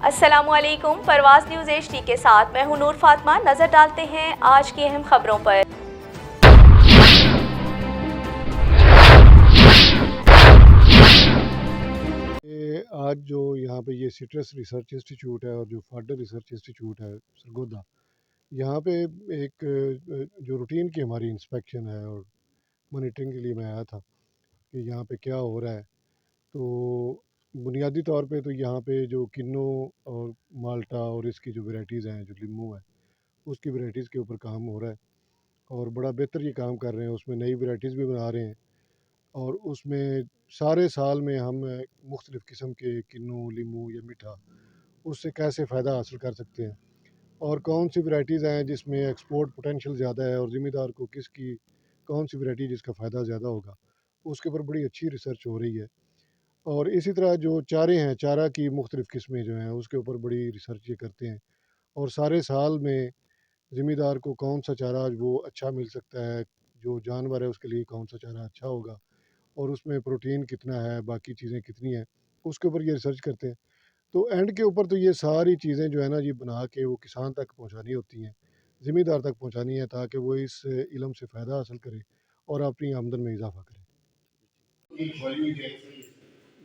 السلام علیکم، پرواز نیوز HD کے ساتھ میں ہوں نور فاطمہ۔ نظر ڈالتے ہیں آج کی اہم خبروں پر۔ آج جو یہاں پہ یہ سٹرس ریسرچ انسٹیٹیوٹ ہے اور جو فاڈر ریسرچ انسٹیٹیوٹ ہے سرگودا، یہاں پہ ایک جو روٹین کی ہماری انسپیکشن ہے اور مانیٹرنگ کے لیے میں آیا تھا کہ یہاں پہ کیا ہو رہا ہے۔ تو بنیادی طور پہ تو یہاں پہ جو کنو اور مالٹا اور اس کی جو ورائٹیز ہیں، جو لیمو ہے، اس کی ورائٹیز کے اوپر کام ہو رہا ہے اور بڑا بہتر یہ کام کر رہے ہیں۔ اس میں نئی ورائٹیز بھی بنا رہے ہیں اور اس میں سارے سال میں ہم مختلف قسم کے کنو، لیمو یا میٹھا اس سے کیسے فائدہ حاصل کر سکتے ہیں اور کون سی ورائٹیز ہیں جس میں ایکسپورٹ پوٹینشیل زیادہ ہے اور ذمہ دار کو کون سی ورائٹی جس کا فائدہ زیادہ ہوگا، اس کے اوپر بڑی اچھی ریسرچ ہو رہی ہے۔ اور اسی طرح جو چارے ہیں، چارہ کی مختلف قسمیں جو ہیں اس کے اوپر بڑی ریسرچ یہ کرتے ہیں اور سارے سال میں ذمہ دار کو کون سا چارہ وہ اچھا مل سکتا ہے، جو جانور ہے اس کے لیے کون سا چارہ اچھا ہوگا اور اس میں پروٹین کتنا ہے، باقی چیزیں کتنی ہیں، اس کے اوپر یہ ریسرچ کرتے ہیں۔ تو اینڈ کے اوپر تو یہ ساری چیزیں جو ہے نا یہ بنا کے وہ کسان تک پہنچانی ہوتی ہیں، ذمہ دار تک پہنچانی ہے، تاکہ وہ اس علم سے فائدہ حاصل کرے اور اپنی آمدن میں اضافہ کرے۔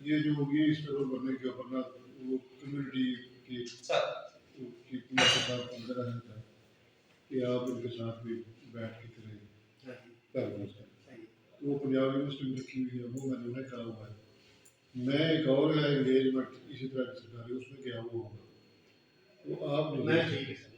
یہ جو ہوگی اس پہ بڑھنے کے اوپر نا وہ کمیونٹی کی اندر ہے کہ آپ ان کے ساتھ بھی بیٹھ کے کریں۔ وہ پنجاب یونیورسٹی میں رکھی ہوئی ہے، وہ میں نے انہیں کرا ہوا ہے۔ میں ایک اور ہے انگیجمنٹ اسی طرح کی سرکاری، اس میں کیا وہ ہوگا وہ آپ نہیں۔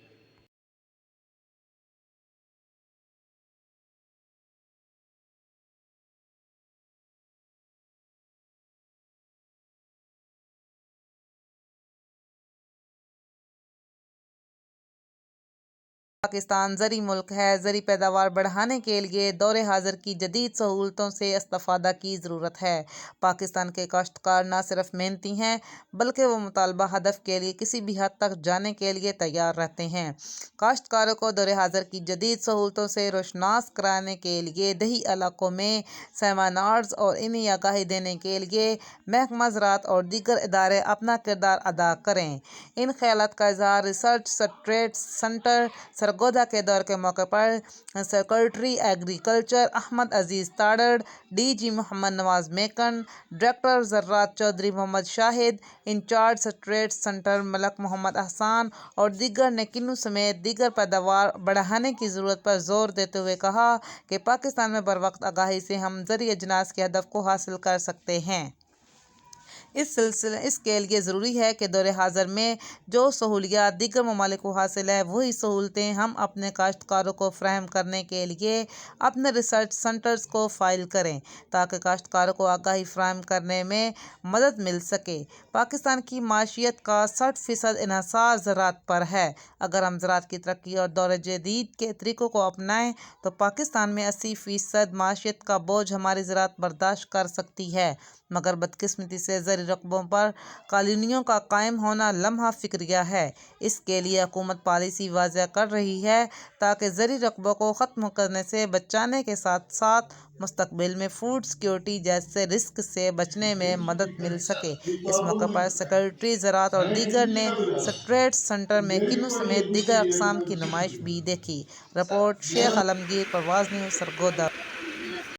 پاکستان زرعی ملک ہے۔ زرعی پیداوار بڑھانے کے لیے دور حاضر کی جدید سہولتوں سے استفادہ کی ضرورت ہے۔ پاکستان کے کاشتکار نہ صرف محنتی ہیں بلکہ وہ مطلوبہ ہدف کے لیے کسی بھی حد تک جانے کے لیے تیار رہتے ہیں۔ کاشتکاروں کو دور حاضر کی جدید سہولتوں سے روشناس کرانے کے لیے دیہی علاقوں میں سیمینارز اور انہیں آگاہی دینے کے لیے محکمہ زراعت اور دیگر ادارے اپنا کردار ادا کریں۔ ان خیالات کا اظہار ریسرچ سٹریٹ سنٹر سرگودا کے دورے کے موقع پر سیکریٹری ایگریکلچر احمد عزیز تاڑڑ، DG محمد نواز میکن، ڈائریکٹر زراعت چودھری محمد شاہد، انچارج سٹریٹ سنٹر ملک محمد احسان اور دیگر نے کنو سمیت دیگر پیداوار بڑھانے کی ضرورت پر زور دیتے ہوئے کہا کہ پاکستان میں بروقت آگاہی سے ہم زرعی اجناس کے ہدف کو حاصل کر سکتے ہیں۔ اس کے لیے ضروری ہے کہ دور حاضر میں جو سہولیات دیگر ممالک کو حاصل ہے وہی سہولتیں ہم اپنے کاشتکاروں کو فراہم کرنے کے لیے اپنے ریسرچ سنٹرز کو فعال کریں تاکہ کاشتکاروں کو آگاہی فراہم کرنے میں مدد مل سکے۔ پاکستان کی معیشت کا 60% انحصار زراعت پر ہے۔ اگر ہم زراعت کی ترقی اور دور جدید کے طریقوں کو اپنائیں تو پاکستان میں 80% معیشت کا بوجھ ہماری زراعت برداشت کر سکتی ہے، مگر بدقسمتی سے زرعی رقبوں پر کالونیوں کا قائم ہونا لمحہ فکریہ ہے۔ اس کے لیے حکومت پالیسی واضح کر رہی ہے تاکہ زرعی رقبوں کو ختم کرنے سے بچانے کے ساتھ ساتھ مستقبل میں فوڈ سیکیورٹی جیسے رسک سے بچنے میں مدد مل سکے۔ اس موقع پر سیکریٹری زراعت اور دیگر نے سٹریٹ سنٹر میں کنو سمیت دیگر اقسام کی نمائش بھی دیکھی۔ رپورٹ شیخ عالمگیر، پرواز نیوز، سرگودا۔